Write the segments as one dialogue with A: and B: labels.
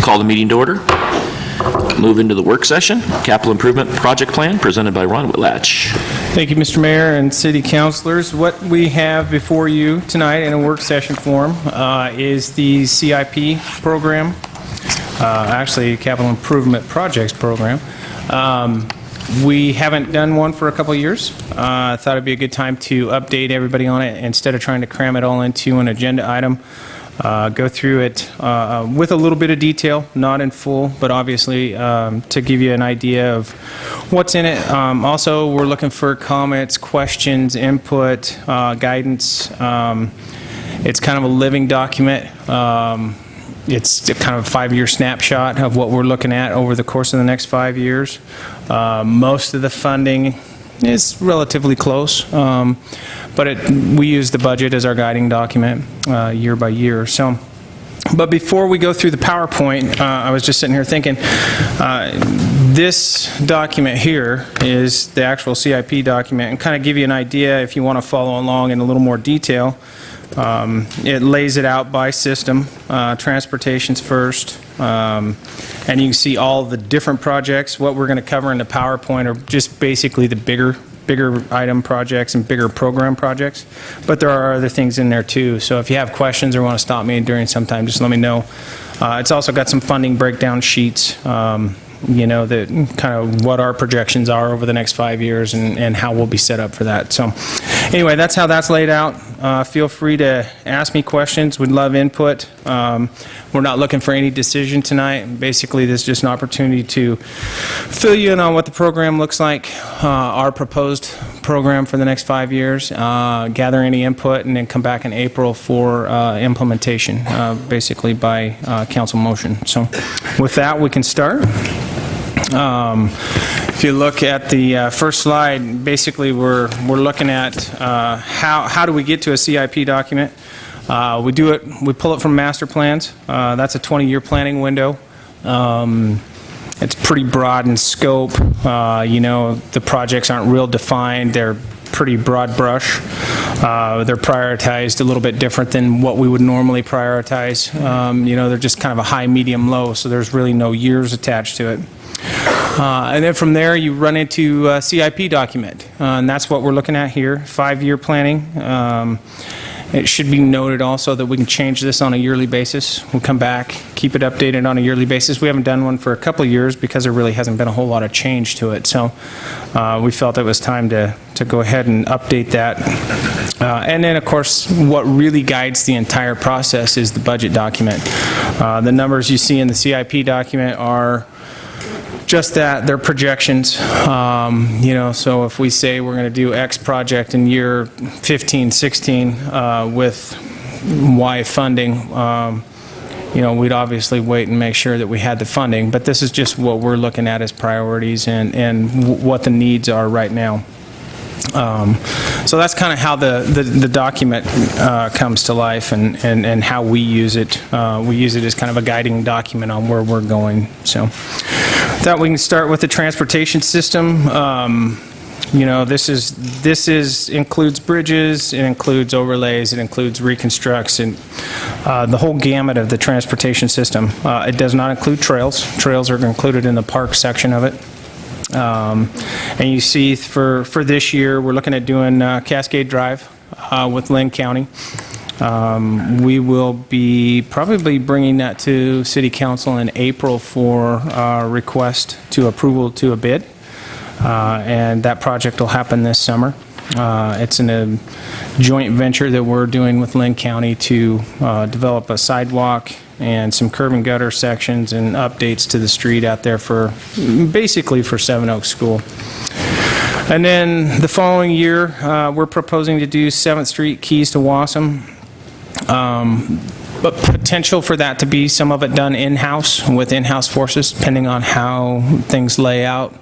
A: Call the meeting to order. Move into the work session. Capital Improvement Project Plan presented by Ron Whitlatch.
B: Thank you, Mr. Mayor and City Councilors. What we have before you tonight in a work session form is the CIP program, actually Capital Improvement Projects Program. We haven't done one for a couple of years. I thought it'd be a good time to update everybody on it instead of trying to cram it all into an agenda item. Go through it with a little bit of detail, not in full, but obviously to give you an idea of what's in it. Also, we're looking for comments, questions, input, guidance. It's kind of a living document. It's kind of a 5-year snapshot of what we're looking at over the course of the next 5 years. Most of the funding is relatively close, but we use the budget as our guiding document year by year. So, but before we go through the PowerPoint, I was just sitting here thinking, this document here is the actual CIP document, and kind of give you an idea if you want to follow along in a little more detail. It lays it out by system. Transportation's first, and you can see all the different projects. What we're going to cover in the PowerPoint are just basically the bigger item projects and bigger program projects, but there are other things in there too. So if you have questions or want to stop me during some time, just let me know. It's also got some funding breakdown sheets, you know, that kind of what our projections are over the next 5 years and how we'll be set up for that. So anyway, that's how that's laid out. Feel free to ask me questions. We'd love input. We're not looking for any decision tonight. Basically, this is just an opportunity to fill you in on what the program looks like, our proposed program for the next 5 years, gather any input, and then come back in April for implementation, basically by council motion. So with that, we can start. If you look at the first slide, basically we're looking at how do we get to a CIP document. We pull it from master plans. That's a 20-year planning window. It's pretty broad in scope. You know, the projects aren't real defined. They're pretty broad brush. They're prioritized a little bit different than what we would normally prioritize. You know, they're just kind of a high, medium, low, so there's really no years attached to it. And then from there you run into a CIP document, and that's what we're looking at here, 5-year planning. It should be noted also that we can change this on a yearly basis. We'll come back, keep it updated on a yearly basis. We haven't done one for a couple of years because there really hasn't been a whole lot of change to it. So we felt it was time to go ahead and update that. And then, of course, what really guides the entire process is the budget document. The numbers you see in the CIP document are just that, they're projections. You know, so if we say we're going to do X project in year 15, 16 with Y funding, you know, we'd obviously wait and make sure that we had the funding, but this is just what we're looking at as priorities and what the needs are right now. So that's kind of how the document comes to life and how we use it. We use it as kind of a guiding document on where we're going. So that we can start with the transportation system. You know, this includes bridges, it includes overlays, it includes reconstructs, and the whole gamut of the transportation system. It does not include trails. Trails are included in the park section of it. And you see for this year, we're looking at doing Cascade Drive with Lynn County. We will be probably bringing that to City Council in April for request to approval to a bid. And that project will happen this summer. It's in a joint venture that we're doing with Lynn County to develop a sidewalk and some curb and gutter sections and updates to the street out there for basically for Seven Oaks School. And then the following year, we're proposing to do 7th Street Keys to Wassum. But potential for that to be some of it done in-house with in-house forces, depending on how things lay out.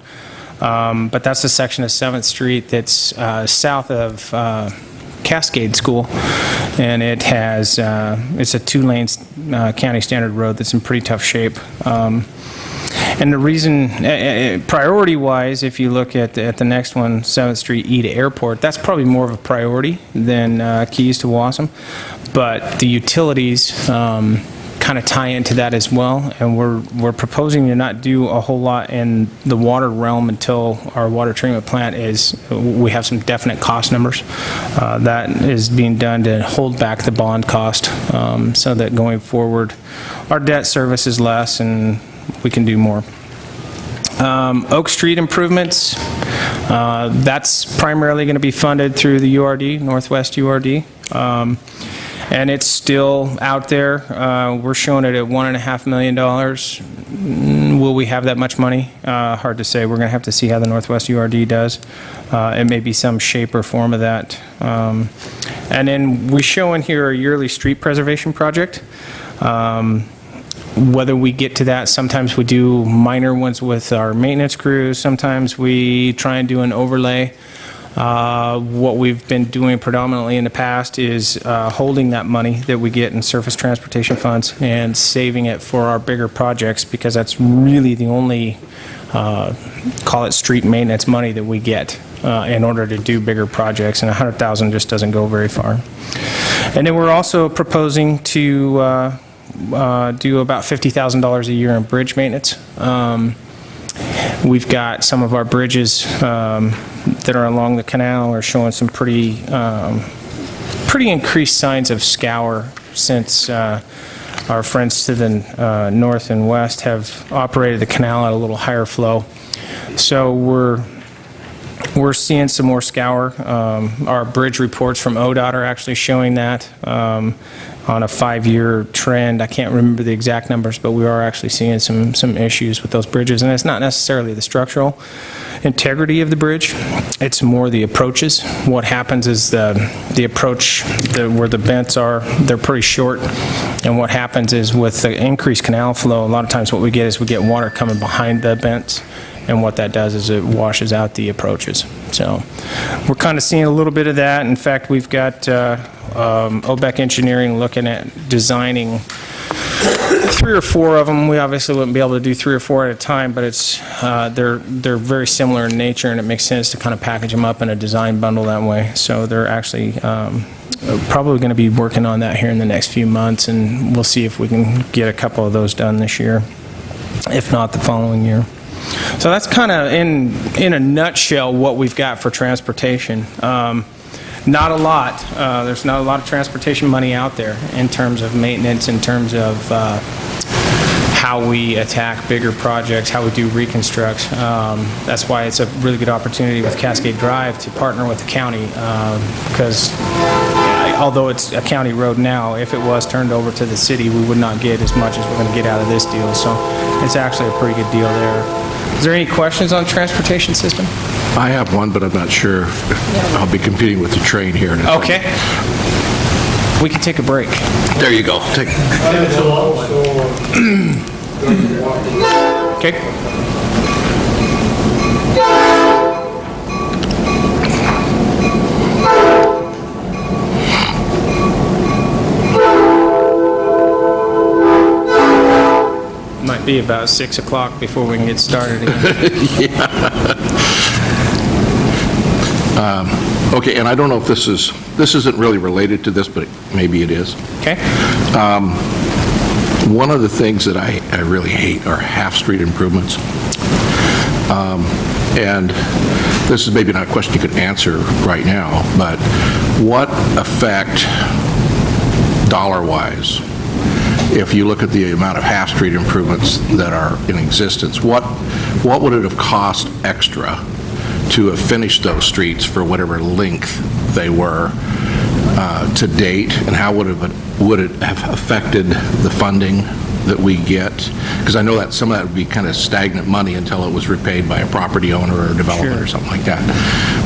B: But that's a section of 7th Street that's south of Cascade School, and it has it's a 2-lane county standard road that's in pretty tough shape. And the reason, priority-wise, if you look at the next one, 7th Street E to Airport, that's probably more of a priority than Keys to Wassum. But the utilities kind kind of tie into that as well. And we're proposing to not do a whole lot in the water realm until our water treatment plant we have some definite cost numbers. That is being done to hold back the bond cost, so that going forward, our debt service is less and we can do more. Oak Street improvements, that's primarily going to be funded through the URD, Northwest URD. And it's still out there. We're showing it at $1.5 million. Will we have that much money? Hard to say. We're going to have to see how the Northwest URD does. It may be some shape or form of that. And then we show in here a yearly street preservation project. Whether we get to that, sometimes we do minor ones with our maintenance crews. Sometimes we try and do an overlay. What we've been doing predominantly in the past is holding that money that we get in surface transportation funds and saving it for our bigger projects, because that's really the only, call it street maintenance money that we get in order to do bigger projects, and $100,000 just doesn't go very far. And then we're also proposing to do about $50,000 a year in bridge maintenance. We've got some of our bridges that are along the canal are showing some pretty increased signs of scour since our friends to the north and west have operated the canal at a little higher flow. So we're seeing some more scour. Our bridge reports from ODOT are actually showing that on a 5-year trend. I can't remember the exact numbers, but we are actually seeing some issues with those bridges. And it's not necessarily the structural integrity of the bridge, it's more the approaches. What happens is the approach where the bents are, they're pretty short. And what happens is with the increased canal flow, a lot of times what we get is we get water coming behind the bents. And what that does is it washes out the approaches. So we're kind of seeing a little bit of that. In fact, we've got OBEC Engineering looking at designing 3 or 4 of them. We obviously wouldn't be able to do 3 or 4 at a time, but it's they're very similar in nature, and it makes sense to kind of package them up in a design bundle that way. So they're actually probably going to be working on that here in the next few months, and we'll see if we can get a couple of those done this year, if not the following year. So that's kind of, in a nutshell, what we've got for transportation. Not a lot. There's not a lot of transportation money out there in terms of maintenance, in terms of how we attack bigger projects, how we do reconstruct. That's why it's a really good opportunity with Cascade Drive to partner with the county, because although it's a county road now, if it was turned over to the city, we would not get as much as we're going to get out of this deal. So it's actually a pretty good deal there. Is there any questions on transportation system?
C: I have one, but I'm not sure if I'll be competing with the train here.
B: Okay. We can take a break.
C: There you go. Take.
B: Okay. Might be about 6 o'clock before we can get started again.
C: Okay, and I don't know if this isn't really related to this, but maybe it is.
B: Okay.
C: One of the things that I really hate are half-street improvements. And this is maybe not a question you could answer right now, but what effect, dollar-wise, if you look at the amount of half-street improvements that are in existence, what would it have cost extra to have finished those streets for whatever length they were to date, and how would it have affected the funding that we get? Because I know that some of that would be kind of stagnant money until it was repaid by a property owner or a developer or something like that.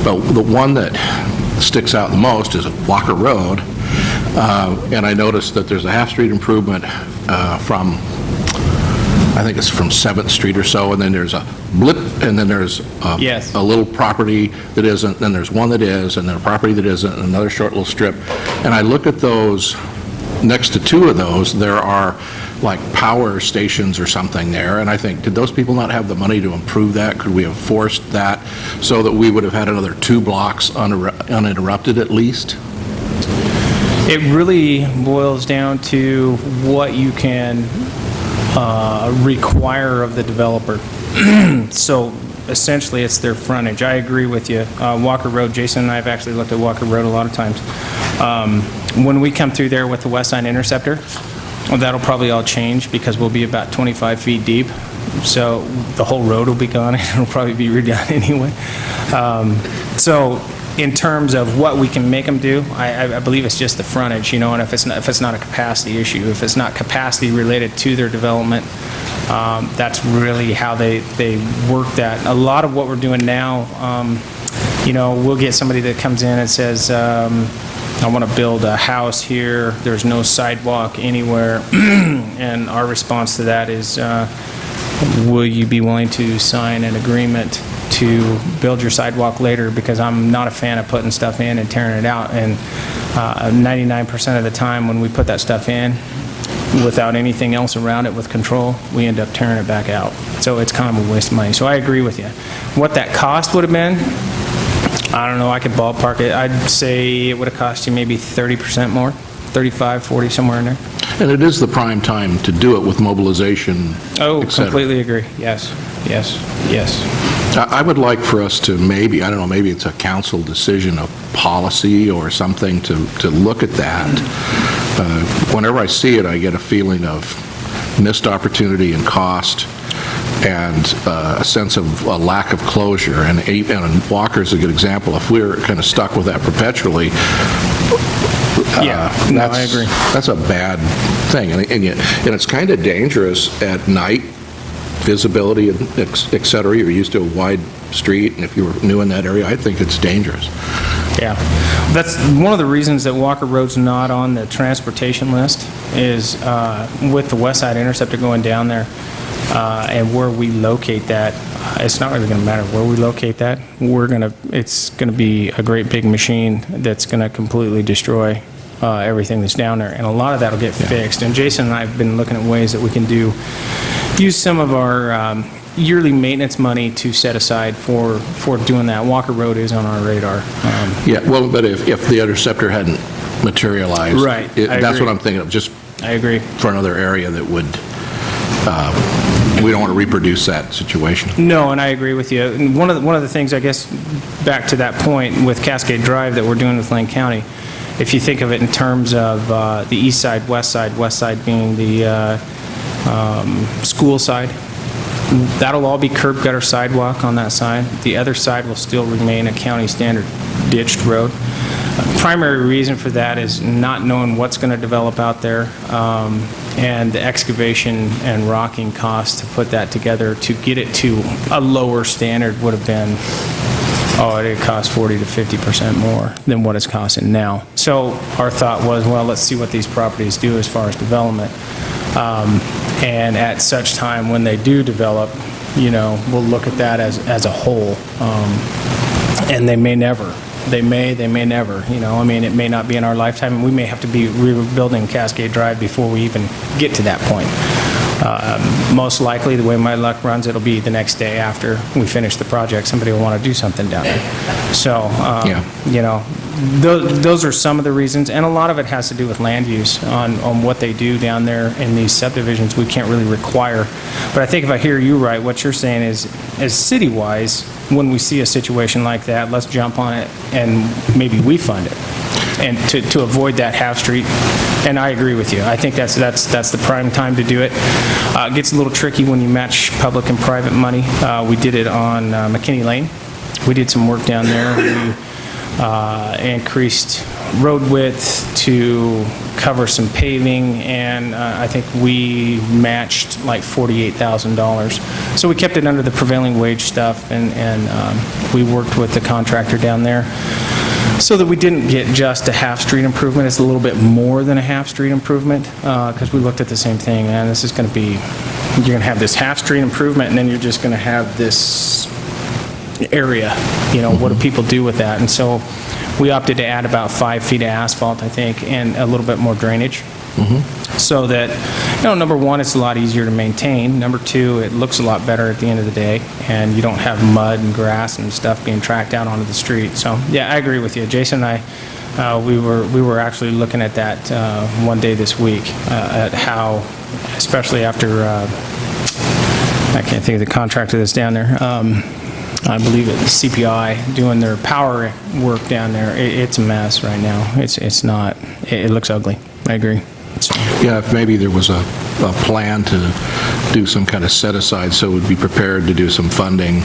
C: But the one that sticks out the most is Walker Road. And I noticed that there's a half-street improvement from, I think it's from 7th Street or so, and then there's a blip, and then there's a little property that isn't, then there's one that is, and then a property that isn't, and another short little strip. And I look at those, next to 2 of those, there are like power stations or something there, and I think, did those people not have the money to improve that? Could we have forced that so that we would have had another 2 blocks uninterrupted at least?
B: It really boils down to what you can require of the developer. So essentially, it's their frontage. I agree with you. Walker Road, Jason and I have actually looked at Walker Road a lot of times. When we come through there with the west side interceptor, that'll probably all change because we'll be about 25 feet deep. So the whole road will be gone, and it'll probably be redone anyway. So in terms of what we can make them do, I believe it's just the frontage, you know, and if it's not a capacity issue, if it's not capacity related to their development, that's really how they work that. A lot of what we're doing now, you know, we'll get somebody that comes in and says, I want to build a house here, there's no sidewalk anywhere, and our response to that is, will you be willing to sign an agreement to build your sidewalk later? Because I'm not a fan of putting stuff in and tearing it out, and 99% of the time when we put that stuff in, without anything else around it with control, we end up tearing it back out. So it's kind of a waste of money. So I agree with you. What that cost would have been, I don't know, I could ballpark it. I'd say it would have cost you maybe 30% more, 35, 40, somewhere in there.
C: And it is the prime time to do it with mobilization,
B: Oh,
C: et cetera.
B: completely agree. Yes, yes, yes.
C: I would like for us to maybe, I don't know, maybe it's a council decision, a policy or something to look at that. Whenever I see it, I get a feeling of missed opportunity and cost and a sense of a lack of closure. And Walker's a good example. If we're kind of stuck with that perpetually,
B: Yeah, no, I agree.
C: That's a bad thing. And it's kind of dangerous at night, visibility, et cetera. You're used to a wide street, and if you're new in that area, I think it's dangerous.
B: Yeah. That's one of the reasons that Walker Road's not on the transportation list is with the west side interceptor going down there and where we locate that, it's not really going to matter where we locate that. It's going to be a great big machine that's going to completely destroy everything that's down there, and a lot of that will get fixed. And Jason and I have been looking at ways that we can use some of our yearly maintenance money to set aside for doing that. Walker Road is on our radar.
C: Yeah, well, but if the interceptor hadn't materialized,
B: Right, I
C: that's
B: agree.
C: what I'm thinking of, just
B: I agree.
C: for another area that would, we don't want to reproduce that situation.
B: No, and I agree with you. And one of the things, I guess, back to that point with Cascade Drive that we're doing with Lane County, if you think of it in terms of the east side being the school side, that'll all be curb gutter sidewalk on that side. The other side will still remain a county standard ditched road. Primary reason for that is not knowing what's going to develop out there, and the excavation and rocking costs to put that together to get it to a lower standard would have been, it cost 40 to 50% more than what it's costing now. So our thought was, well, let's see what these properties do as far as development. And at such time when they do develop, you know, we'll look at that as a whole. And they may never. They may never, you know. I mean, it may not be in our lifetime. We may have to be rebuilding Cascade Drive before we even get to that point. Most likely, the way my luck runs, it'll be the next day after we finish the project, somebody will want to do something down there. So, you know, those are some of the reasons, and a lot of it has to do with land use on what they do down there in these subdivisions we can't really require. But I think if I hear you right, what you're saying is, as city-wise, when we see a situation like that, let's jump on it and maybe we fund it, and to avoid that half-street. And I agree with you. I think that's the prime time to do it. It gets a little tricky when you match public and private money. We did it on McKinney Lane. We did some work down there. We increased road width to cover some paving, and I think we matched like $48,000. So we kept it under the prevailing wage stuff, and we worked with the contractor down there so that we didn't get just a half-street improvement. It's a little bit more than a half-street improvement, because we looked at the same thing, and this is going to be, you're going to have this half-street improvement, and then you're just going to have this area, you know, what do people do with that? And so we opted to add about 5 feet of asphalt, I think, and a little bit more drainage. So that, you know, number one, it's a lot easier to maintain. Number two, it looks a lot better at the end of the day, and you don't have mud and grass and stuff being tracked out onto the street. So, yeah, I agree with you. Jason and I we were actually looking at that one day this week, at how, especially after, I can't think of the contractor that's down there, I believe it's CPI, doing their power work down there. It's a mess right now. It's not, it looks ugly. I agree.
C: Yeah, if maybe there was a plan to do some kind of set-aside, so we'd be prepared to do some funding.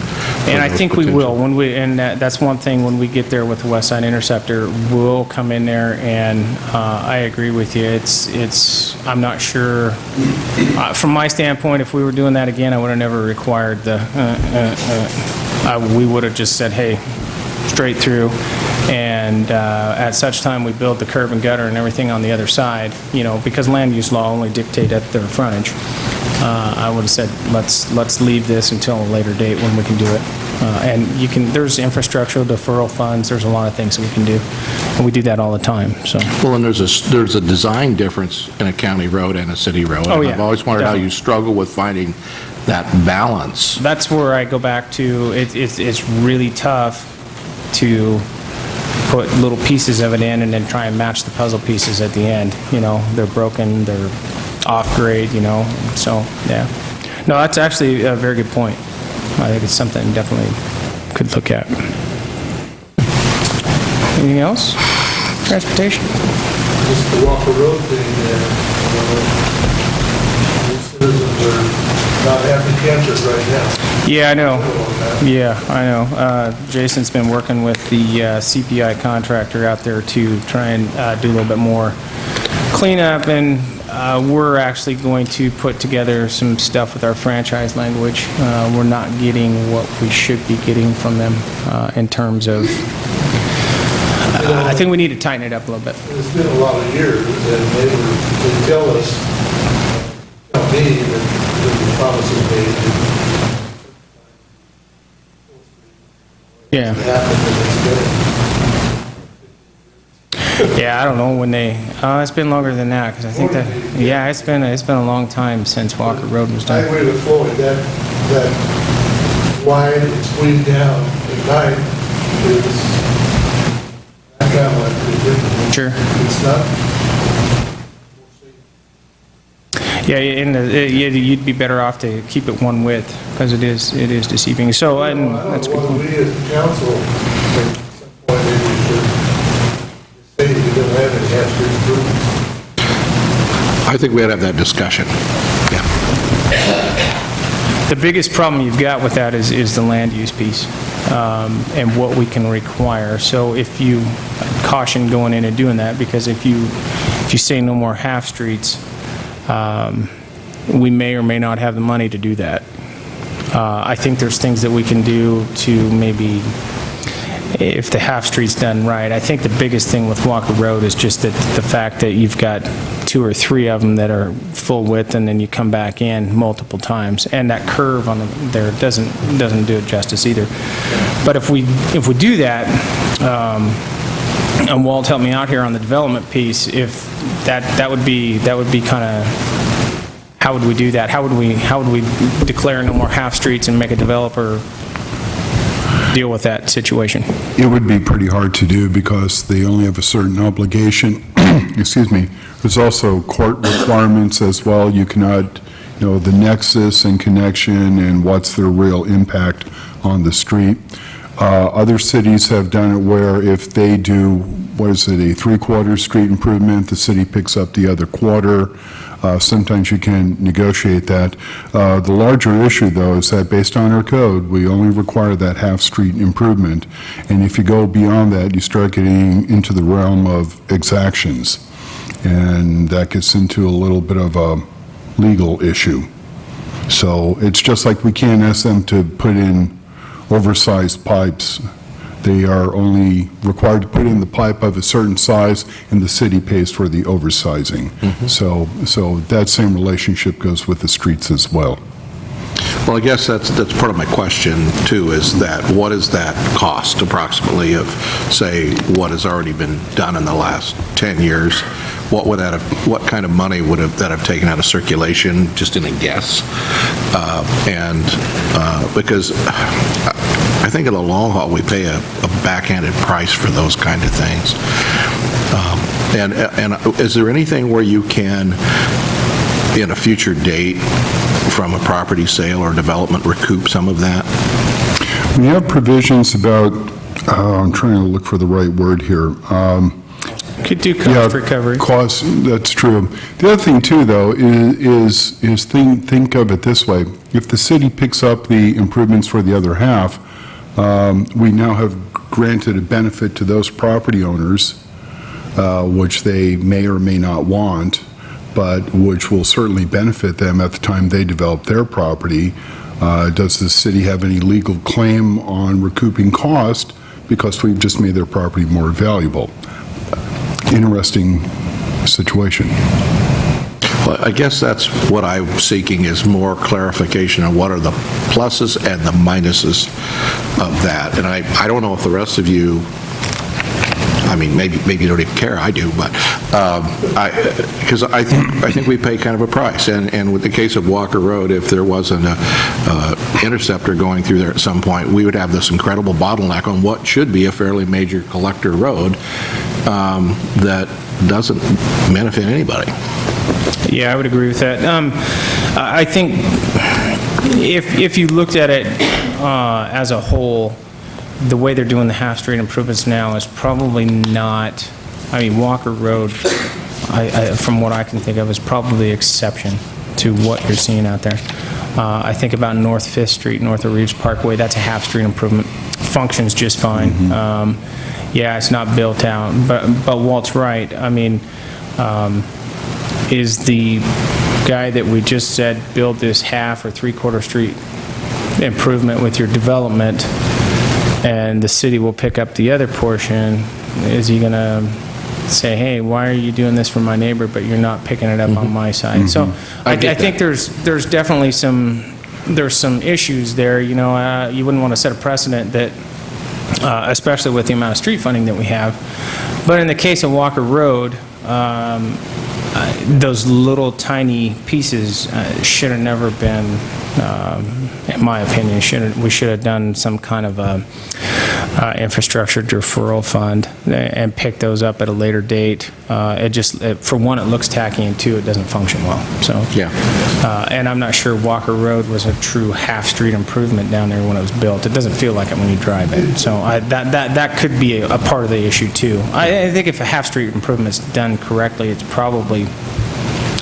B: And I think we will, when we, and that's one thing, when we get there with the West Side Interceptor, we'll come in there, and I agree with you. I'm not sure, from my standpoint, if we were doing that again, I would have never required the, we would have just said, hey, straight through, and at such time we build the curb and gutter and everything on the other side, because land use law only dictate at their frontage. I would have said, let's leave this until a later date when we can do it. And there's infrastructural deferral funds, there's a lot of things that we can do, and we do that all the time, so.
C: Well, and there's a design difference in a county road and a city road.
B: Oh,
C: And
B: yeah,
C: I've always wondered how
B: definitely.
C: you struggle with finding that balance.
B: That's where I go back to, it's really tough to put little pieces of it in and then try and match the puzzle pieces at the end. They're broken, they're off grade, so, yeah. No, that's actually a very good point. I think it's something definitely could look at. Anything else? Transportation?
D: Just the Walker Road thing there. Citizens are not happy campers right now.
B: Yeah, I know. Yeah, I know. Jason's been working with the CPI contractor out there to try and do a little bit more cleanup, and we're actually going to put together some stuff with our franchise language. We're not getting what we should be getting from them in terms of, I think we need to tighten it up a little bit.
D: It's been a lot of years, and they tell us, tell me that the promises made
B: Yeah.
D: happen the next day.
B: Yeah, I don't know when they, it's been longer than that, because I think that, yeah, it's been a long time since Walker Road was
D: I
B: done.
D: agree with Floyd, that wide and squeezed down at night is, I kind of like pretty different.
B: Sure.
D: It's not.
B: Yeah, you'd be better off to keep it one width, because it is deceiving. So, and that's a good
D: I don't know
B: point.
D: whether we as a council, at some point, maybe we should say we don't have any half-street improvements.
C: I think we ought to have that discussion. Yeah.
B: The biggest problem you've got with that is the land use piece, and what we can require. So if you caution going in and doing that, because if you say no more half-streets, we may or may not have the money to do that. I think there's things that we can do to maybe, if the half-street's done right. I think the biggest thing with Walker Road is just that the fact that you've got 2 or 3 of them that are full width, and then you come back in multiple times, and that curve on there doesn't do it justice either. But if we do that, and Walt helped me out here on the development piece, if that would be kind of, how would we do that? How would we declare no more half-streets and make a developer deal with that situation?
E: It would be pretty hard to do because they only have a certain obligation. Excuse me. There's also court requirements as well. You cannot, the nexus and connection and what's their real impact on the street. Other cities have done it where if they do, a 3/4 street improvement, the city picks up the other quarter. Sometimes you can negotiate that. The larger issue, though, is that based on our code, we only require that half-street improvement. And if you go beyond that, you start getting into the realm of exactions. And that gets into a little bit of a legal issue. So it's just like we can't ask them to put in oversized pipes. They are only required to put in the pipe of a certain size, and the city pays for the oversizing. So that same relationship goes with the streets as well.
C: Well, I guess that's part of my question, too, is that what is that cost approximately of, say, what has already been done in the last 10 years? What kind of money would that have taken out of circulation, just in a guess? Because I think in the long haul, we pay a backhanded price for those kind of things. And is there anything where you can, in a future date, from a property sale or development, recoup some of that?
E: We have provisions about, I'm trying to look for the right word here.
B: Could do cost recovery.
E: Cost, that's true. The other thing too, though, is think of it this way. If the city picks up the improvements for the other half, we now have granted a benefit to those property owners, which they may or may not want, but which will certainly benefit them at the time they develop their property. Does the city have any legal claim on recouping cost because we've just made their property more valuable? Interesting situation.
C: Well, I guess that's what I'm seeking, is more clarification on what are the pluses and the minuses of that. And I don't know if the rest of you, I mean, maybe you don't even care, I do, but, because I think we pay kind of a price. And with the case of Walker Road, if there wasn't a interceptor going through there at some point, we would have this incredible bottleneck on what should be a fairly major collector road that doesn't benefit anybody.
B: Yeah, I would agree with that. I think if you looked at it as a whole, the way they're doing the half-street improvements now is probably not, I mean, Walker Road, from what I can think of, is probably the exception to what you're seeing out there. I think about North 5th Street, north of Reeves Parkway, that's a half-street improvement. Functions just fine. Yeah, it's not built out, but Walt's right. I mean, is the guy that we just said build this half or three-quarter street improvement with your development, and the city will pick up the other portion, is he going to say, hey, why are you doing this for my neighbor, but you're not picking it up on my side? So I think there's definitely some issues there. You know, you wouldn't want to set a precedent that, especially with the amount of street funding that we have. But in the case of Walker Road, those little tiny pieces should have never been, in my opinion, we should have done some kind of infrastructure deferral fund and picked those up at a later date. For one, it looks tacky, and two, it doesn't function well. So
C: Yeah.
B: And I'm not sure Walker Road was a true half-street improvement down there when it was built. It doesn't feel like it when you drive it. So that could be a part of the issue too. I think if a half-street improvement's done correctly, it's probably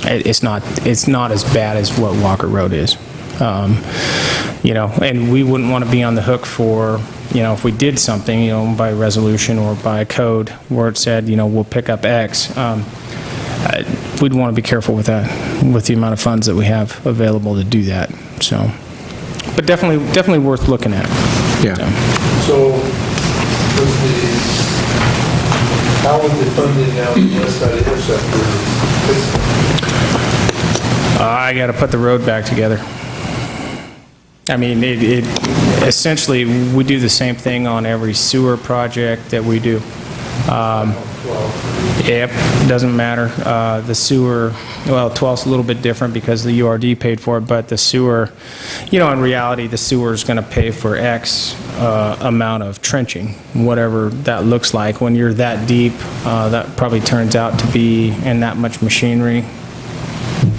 B: it's not as bad as what Walker Road is. You know, and we wouldn't want to be on the hook for, you know, if we did something, you know, by resolution or by code where it said, you know, we'll pick up X. We'd want to be careful with that, with the amount of funds that we have available to do that. So, but definitely worth looking at.
C: Yeah.
D: So, how would the funding out the west side interceptor?
B: I got to put the road back together. I mean, it essentially, we do the same thing on every sewer project that we do. Yep, doesn't matter. The sewer, well, 12's a little bit different because the URD paid for it, but the sewer, you know, in reality, the sewer is going to pay for X amount of trenching, whatever that looks like. When you're that deep, that probably turns out to be in that much machinery,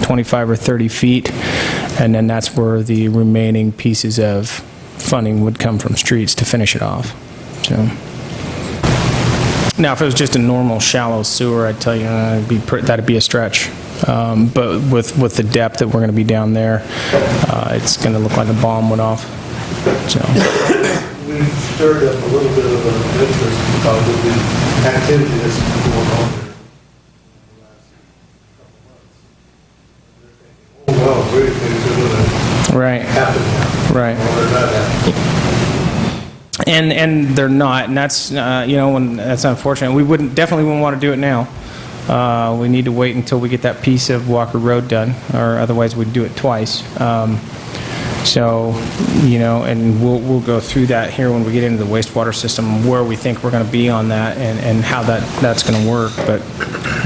B: 25 or 30 feet, and then that's where the remaining pieces of funding would come from streets to finish it off. So. Now, if it was just a normal shallow sewer, I'd tell you that'd be a stretch. But with the depth that we're going to be down there, it's going to look like a bomb went off. So.
D: We've stirred up a little bit of an interest because of the activity that's going on there. Oh, well, great things are going to
B: Right.
D: happen now.
B: Right.
D: Or they're not happening.
B: And they're not, and that's you know, when that's unfortunate. We definitely wouldn't want to do it now. We need to wait until we get that piece of Walker Road done, or otherwise we'd do it twice. So, you know, and we'll go through that here when we get into the wastewater system, where we think we're going to be on that and how that's going to work. But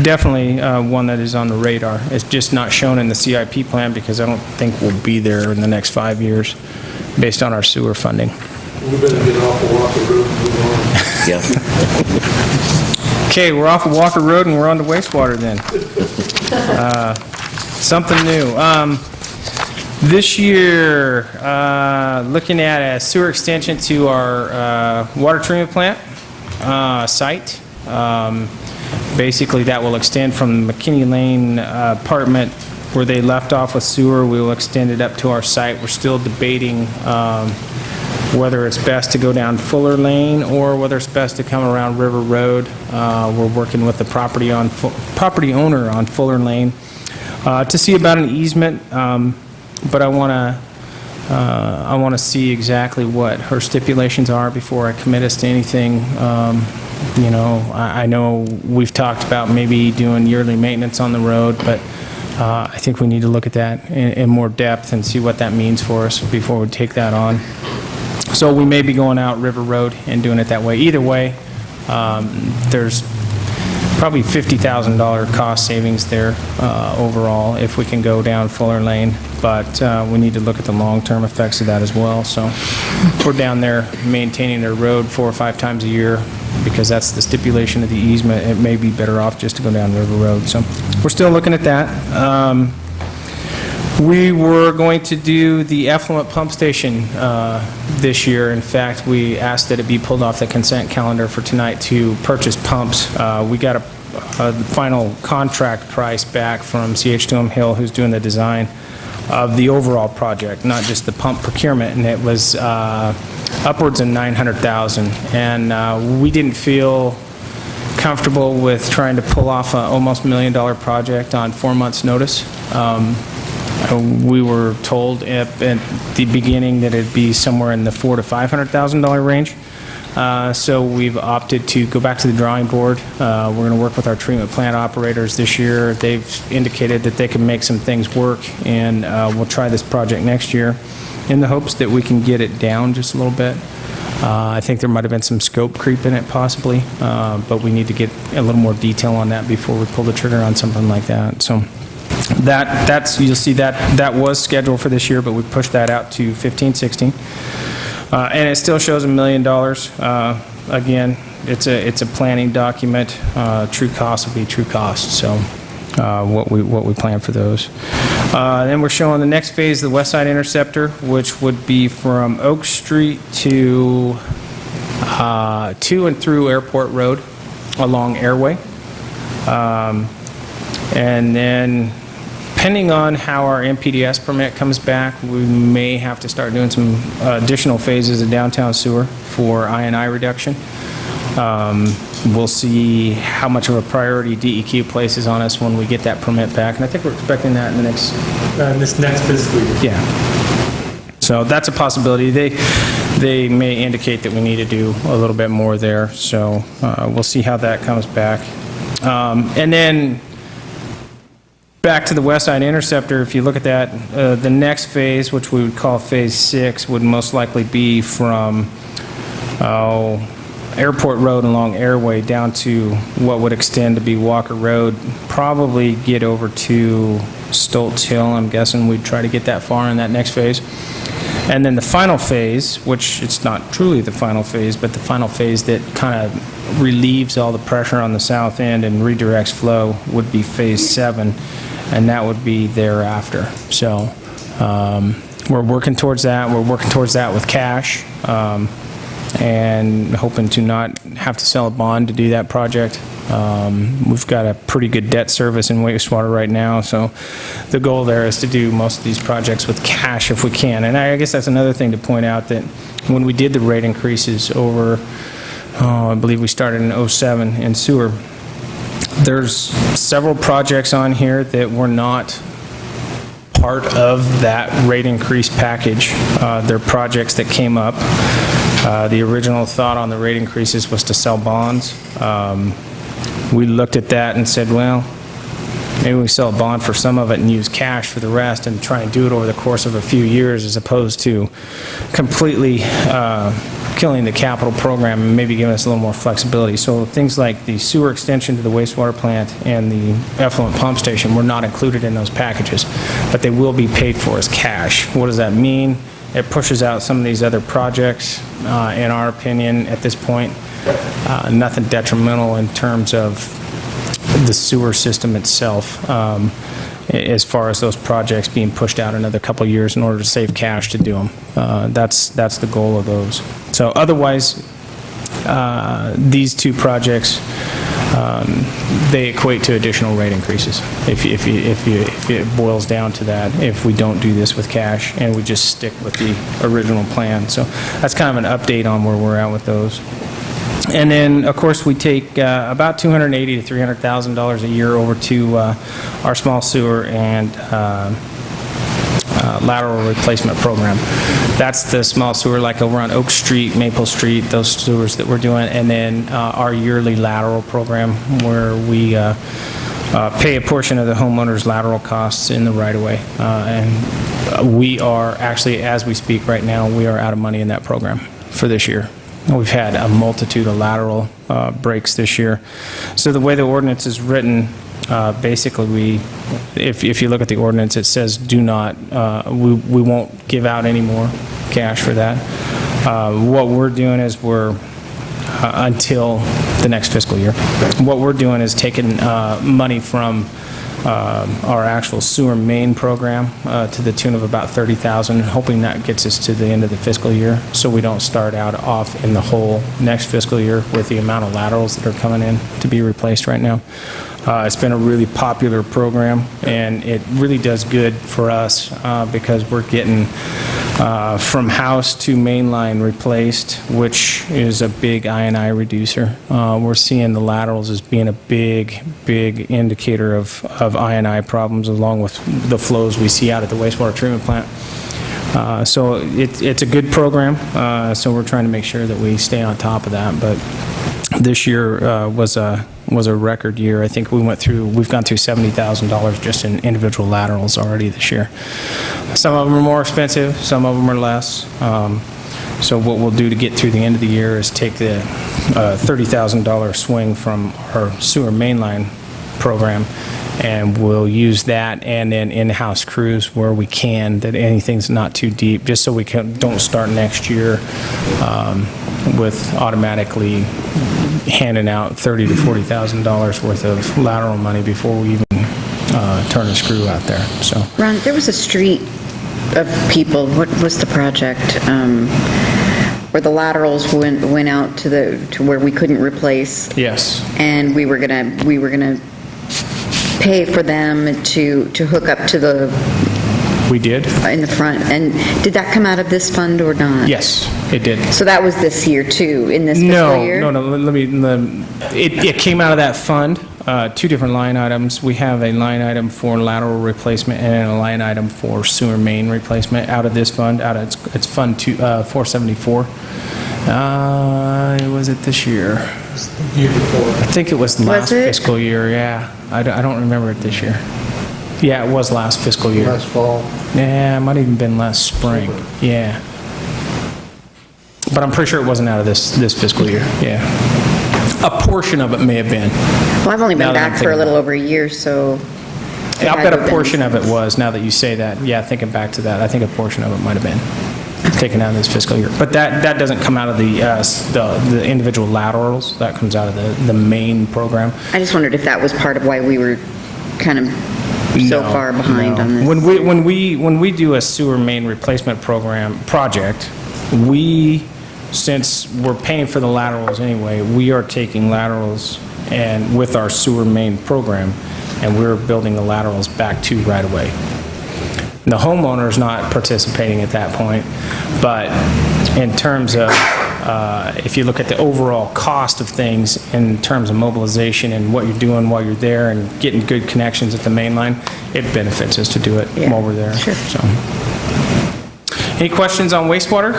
B: definitely one that is on the radar. It's just not shown in the CIP plan because I don't think we'll be there in the next 5 years based on our sewer funding.
D: We better get off of Walker Road and move on.
A: Yeah.
B: Okay, we're off of Walker Road and we're on to wastewater then. Something new. This year, looking at a sewer extension to our water treatment plant site. Basically, that will extend from McKinney Lane apartment where they left off with sewer. We will extend it up to our site. We're still debating whether it's best to go down Fuller Lane or whether it's best to come around River Road. We're working with the property owner on Fuller Lane to see about an easement, but I want to see exactly what her stipulations are before I commit us to anything. You know, I know we've talked about maybe doing yearly maintenance on the road, but I think we need to look at that in more depth and see what that means for us before we take that on. So we may be going out River Road and doing it that way. Either way, there's probably $50,000 cost savings there overall if we can go down Fuller Lane, but we need to look at the long-term effects of that as well. So we're down there maintaining their road 4 or 5 times a year because that's the stipulation of the easement. It may be better off just to go down River Road. So we're still looking at that. We were going to do the effluent pump station this year. In fact, we asked that it be pulled off the consent calendar for tonight to purchase pumps. We got a final contract price back from CH2M Hill, who's doing the design of the overall project, not just the pump procurement, and it was upwards of $900,000. And we didn't feel comfortable with trying to pull off an almost $1 million project on 4 months' notice. We were told at the beginning that it'd be somewhere in the $400,000 to $500,000 range. So we've opted to go back to the drawing board. We're going to work with our treatment plant operators this year. They've indicated that they can make some things work, and we'll try this project next year in the hopes that we can get it down just a little bit. I think there might have been some scope creep in it possibly, but we need to get a little more detail on that before we pull the trigger on something like that. So that's you'll see that was scheduled for this year, but we pushed that out to 15-16. And it still shows $1 million. Again, it's a planning document. True cost will be true cost. So what we plan for those. Then we're showing the next phase, the West Side Interceptor, which would be from Oak Street to and through Airport Road along Airway. And then, depending on how our MPDS permit comes back, we may have to start doing some additional phases of downtown sewer for I&I reduction. We'll see how much of a priority DEQ places on us when we get that permit back, and I think we're expecting that in the next...
F: this next fiscal year.
B: Yeah. So that's a possibility. They may indicate that we need to do a little bit more there, so we'll see how that comes back. And then back to the West Side Interceptor, if you look at that, the next phase, which we would call Phase 6, would most likely be from Airport Road along Airway down to what would extend to be Walker Road, probably get over to Stoltz Hill. I'm guessing we'd try to get that far in that next phase. And then the final phase, which it's not truly the final phase, but the final phase that kind of relieves all the pressure on the south end and redirects flow, would be Phase 7, and that would be thereafter. So we're working towards that. We're working towards that with cash, and hoping to not have to sell a bond to do that project. We've got a pretty good debt service in wastewater right now, so the goal there is to do most of these projects with cash if we can. And I guess that's another thing to point out, that when we did the rate increases over, I believe we started in '07 in sewer, there's several projects on here that were not part of that rate increase package. They're projects that came up. The original thought on the rate increases was to sell bonds. We looked at that and said, well, maybe we sell a bond for some of it and use cash for the rest and try and do it over the course of a few years, as opposed to completely killing the capital program and maybe giving us a little more flexibility. So things like the sewer extension to the wastewater plant and the effluent pump station were not included in those packages, but they will be paid for as cash. What does that mean? It pushes out some of these other projects, in our opinion, at this point. Nothing detrimental in terms of the sewer system itself, as far as those projects being pushed out another couple of years in order to save cash to do them. That's the goal of those. So otherwise, these two projects, they equate to additional rate increases, if it boils down to that, if we don't do this with cash and we just stick with the original plan. So that's kind of an update on where we're at with those. And then, of course, we take about $280,000 to $300,000 a year over to our small sewer and lateral replacement program. That's the small sewer, like over on Oak Street, Maple Street, those sewers that we're doing. And then our yearly lateral program, where we pay a portion of the homeowner's lateral costs in the right-of-way. And we are actually, as we speak right now, we are out of money in that program for this year. We've had a multitude of lateral breaks this year. So the way the ordinance is written, basically, if you look at the ordinance, it says do not, we won't give out any more cash for that. What we're doing is until the next fiscal year, what we're doing is taking money from our actual sewer main program to the tune of about $30,000, hoping that gets us to the end of the fiscal year, so we don't start out off in the whole next fiscal year with the amount of laterals that are coming in to be replaced right now. It's been a really popular program, and it really does good for us because we're getting from house to main line replaced, which is a big I&I reducer. We're seeing the laterals as being a big indicator of I&I problems, along with the flows we see out at the wastewater treatment plant. So it's a good program, so we're trying to make sure that we stay on top of that. But this year was a record year. I think we've gone through $70,000 just in individual laterals already this year. Some of them are more expensive, some of them are less. So what we'll do to get through the end of the year is take the $30,000 swing from our sewer mainline program, and we'll use that and then in-house crews where we can, that anything's not too deep, just so we don't start next year with automatically handing out $30,000 to $40,000 worth of lateral money before we even turn a screw out there. So,
G: Ron, there was a street of people, what was the project, where the laterals went out to where we couldn't replace?
B: yes.
G: And we were gonna pay for them to hook up to
B: We did?
G: in the front. And did that come out of this fund or not?
B: Yes, it did.
G: So that was this year too, in this fiscal year?
B: No, it came out of that fund, two different line items. We have a line item for lateral replacement and a line item for sewer main replacement out of this fund, it's Fund 474. Was it this year?
F: Year before.
B: I think it was last
G: it?
B: fiscal year, yeah. I don't remember it this year. Yeah, it was last fiscal year.
D: Last fall.
B: Yeah, it might have even been last spring, yeah. But I'm pretty sure it wasn't out of this fiscal year, yeah. A portion of it may have been.
G: Well, I've only
B: Now
G: been
B: that I'm
G: back for a
B: thinking
G: little over a year, so.
B: Yeah, I'll
G: it
B: bet
G: had to
B: a
G: have
B: portion
G: been-
B: of it was, now that you say that. Yeah, thinking back to that, I think a portion of it might have been taken out of this fiscal year. But that doesn't come out of the individual laterals, that comes out of the main program.
G: I just wondered if that was part of why we were kind of so
B: No,
G: far behind
B: no.
G: on this.
B: When we do a sewer main replacement project, since we're paying for the laterals anyway, we are taking laterals and with our sewer main program, and we're building the laterals back to right away. The homeowner's not participating at that point, but in terms of, if you look at the overall cost of things in terms of mobilization and what you're doing while you're there and getting good connections at the main line, it benefits us to do it
G: Yeah,
B: while we're there.
G: sure.
B: So, any questions on wastewater?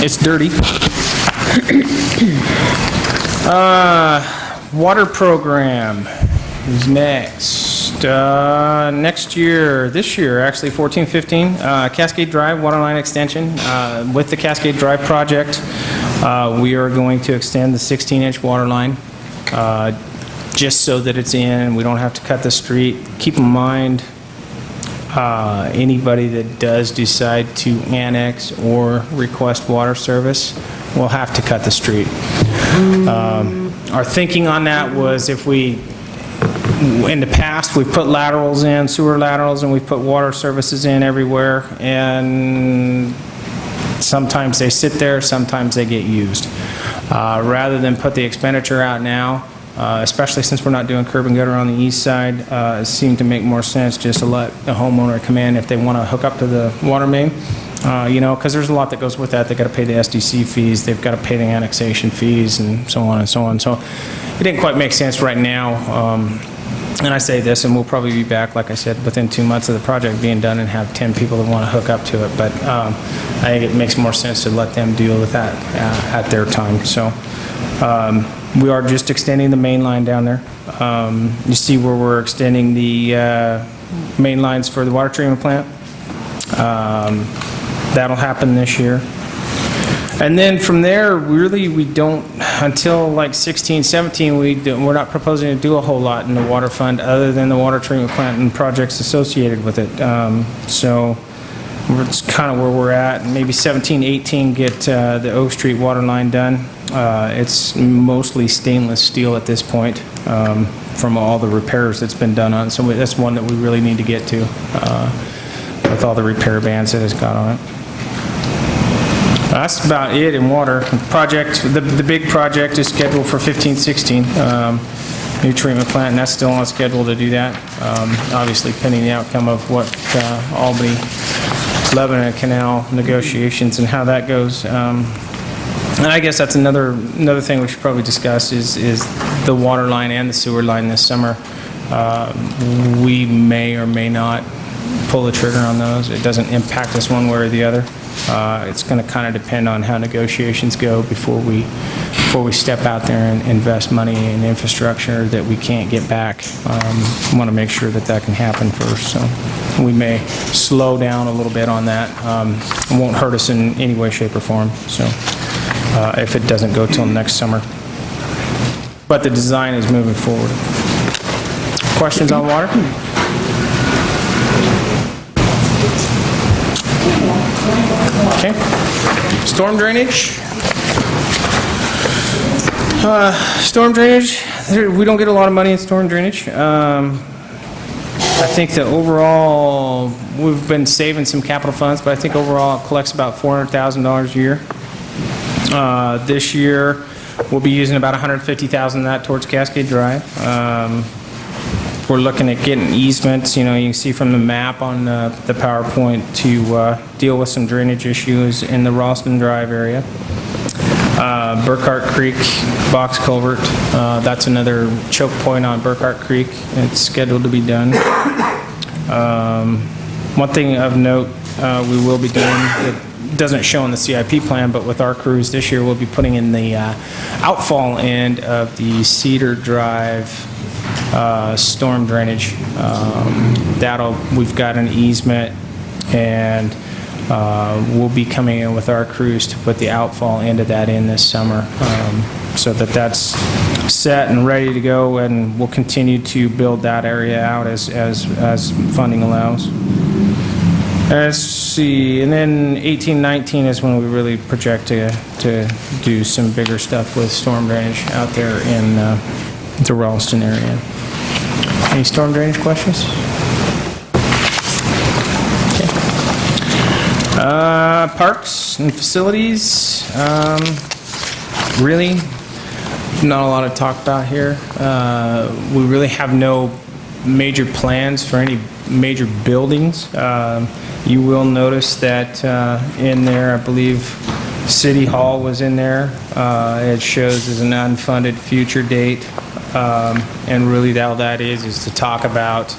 B: It's dirty. Water program is next. Next year, this year, actually, 14-15, Cascade Drive water line extension. With the Cascade Drive project, we are going to extend the 16-inch water line just so that it's in and we don't have to cut the street. Keep in mind, Anybody that does decide to annex or request water service will have to cut the street. Our thinking on that was if we, in the past, we've put laterals in, sewer laterals, and we've put water services in everywhere, and sometimes they sit there, sometimes they get used. Rather than put the expenditure out now, especially since we're not doing curb and gutter on the east side, it seemed to make more sense just to let the homeowner come in if they want to hook up to the water main. Because there's a lot that goes with that. They've got to pay the SDC fees, they've got to pay the annexation fees, and so on and so on. So it didn't quite make sense right now. And I say this, and we'll probably be back, like I said, within 2 months of the project being done and have 10 people that want to hook up to it. But I think it makes more sense to let them deal with that at their time. So we are just extending the main line down there. You see where we're extending the main lines for the water treatment plant. That'll happen this year. And then from there, really, we don't, until like 16, 17, we're not proposing to do a whole lot in the water fund other than the water treatment plant and projects associated with it. So it's kind of where we're at. Maybe 17, 18, get the Oak Street water line done. It's mostly stainless steel at this point from all the repairs that's been done on it. So that's one that we really need to get to with all the repair bands that it's got on it. That's about it in water. Project, the big project is scheduled for 15-16, new treatment plant, and that's still on schedule to do that. Obviously pending the outcome of what Albany, Lebanon Canal negotiations and how that goes. And I guess that's another thing we should probably discuss is the water line and the sewer line this summer. We may or may not pull the trigger on those. It doesn't impact us one way or the other. It's going to kind of depend on how negotiations go before we step out there and invest money in infrastructure that we can't get back. We want to make sure that that can happen first. So we may slow down a little bit on that. It won't hurt us in any way, shape, or form. So if it doesn't go till next summer. But the design is moving forward. Questions on water? Okay. Storm drainage. Storm drainage, we don't get a lot of money in storm drainage. I think that overall, we've been saving some capital funds, but I think overall it collects about $400,000 a year. This year, we'll be using about $150,000 of that towards Cascade Drive. We're looking at getting easements, you can see from the map on the PowerPoint to deal with some drainage issues in the Ralston Drive area. Burkhart Creek box culvert, that's another choke point on Burkhart Creek. It's scheduled to be done. One thing of note we will be doing that doesn't show in the CIP plan, but with our crews this year, we'll be putting in the outfall end of the Cedar Drive storm drainage. We've got an easement, and we'll be coming in with our crews to put the outfall end of that in this summer, so that's set and ready to go, and we'll continue to build that area out as funding allows. Let's see, and then 18-19 is when we really project to do some bigger stuff with storm drainage out there in the Ralston area. Any storm drainage questions? Okay. Parks and facilities, really not a lot to talk about here. We really have no major plans for any major buildings. You will notice that in there, I believe City Hall was in there. It shows as an unfunded future date. And really all that is to talk about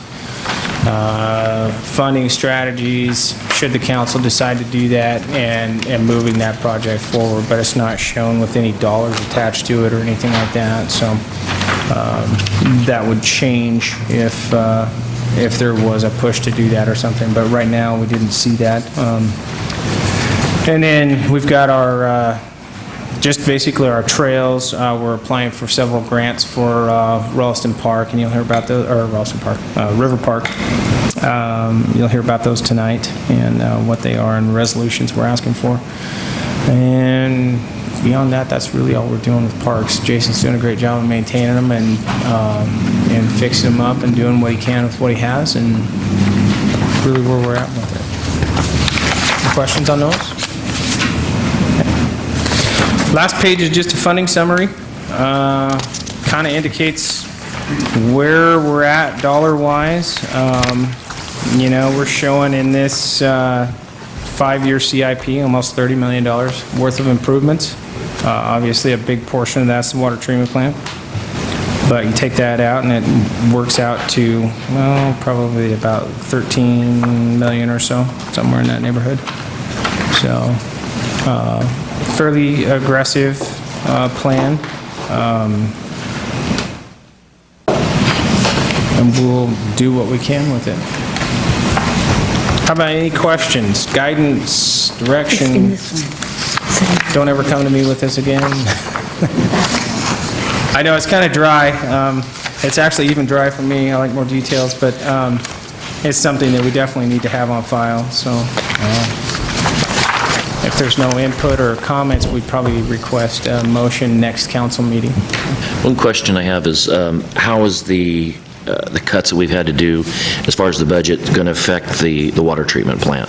B: funding strategies, should the council decide to do that, and moving that project forward. But it's not shown with any dollars attached to it or anything like that. So that would change if there was a push to do that or something. But right now, we didn't see that. And then we've got our just basically our trails. We're applying for several grants for Ralston Park, and you'll hear about those, or Ralston Park, River Park. You'll hear about those tonight and what they are and resolutions we're asking for. And beyond that, that's really all we're doing with parks. Jason's doing a great job of maintaining them and fixing them up and doing what he can with what he has, and really where we're at with it. Any questions on those? Last page is just a funding summary. Kind of indicates where we're at dollar-wise. We're showing in this 5-year CIP almost $30 million worth of improvements. Obviously, a big portion of that's the water treatment plant. But you take that out and it works out to, well, probably about 13 million or so, somewhere in that neighborhood. So, fairly aggressive plan. And we'll do what we can with it. How about any questions, guidance, direction? Don't ever come to me with this again. I know it's kind of dry. It's actually even dry for me. I like more details, but it's something that we definitely need to have on file. So if there's no input or comments, we'd probably request a motion next council meeting.
A: One question I have is, how is the cuts that we've had to do as far as the budget going to affect the water treatment plant?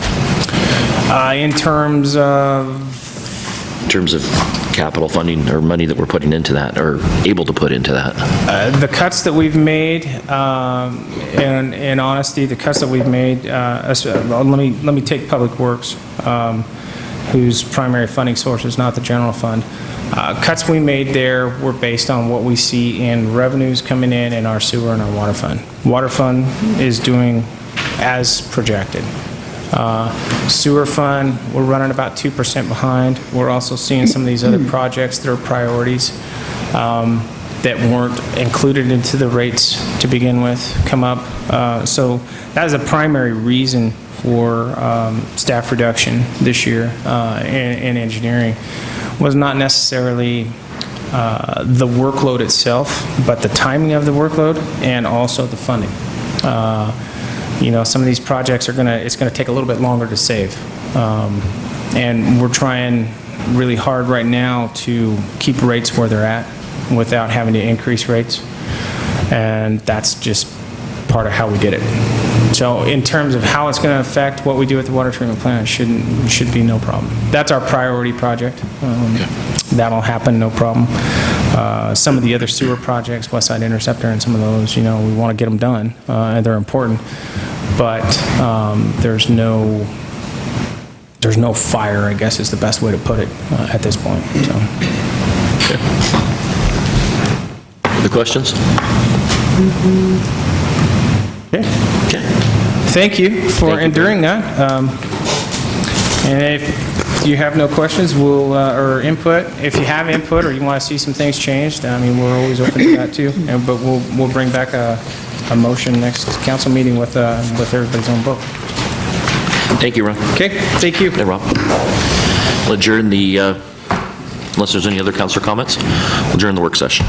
B: In terms of?
A: In terms of capital funding or money that we're putting into that, or able to put into that?
B: The cuts that we've made, in honesty, the cuts that we've made, let me take Public Works, whose primary funding source is not the general fund. Cuts we made there were based on what we see in revenues coming in our sewer and our water fund. Water fund is doing as projected. Sewer fund, we're running about 2% behind. We're also seeing some of these other projects that are priorities that weren't included into the rates to begin with come up. So that is a primary reason for staff reduction this year in engineering. Was not necessarily the workload itself, but the timing of the workload and also the funding. Some of these projects it's gonna take a little bit longer to save. And we're trying really hard right now to keep rates where they're at without having to increase rates. And that's just part of how we did it. So in terms of how it's going to affect what we do at the water treatment plant, it should be no problem. That's our priority project. That'll happen, no problem. Some of the other sewer projects, West Side Interceptor and some of those, we want to get them done, and they're important. But there's no fire, I guess is the best way to put it at this point. So.
A: Other questions?
B: Okay.
A: Okay.
B: Thank you for enduring that. And if you have no questions, or input, if you have input or you want to see some things changed, we're always open to that too. But we'll bring back a motion next council meeting with everybody's own book.
A: Thank you, Ron.
B: Okay, thank you.
A: Hey, Rob. We'll adjourn unless there's any other councilor comments, we'll adjourn the work session.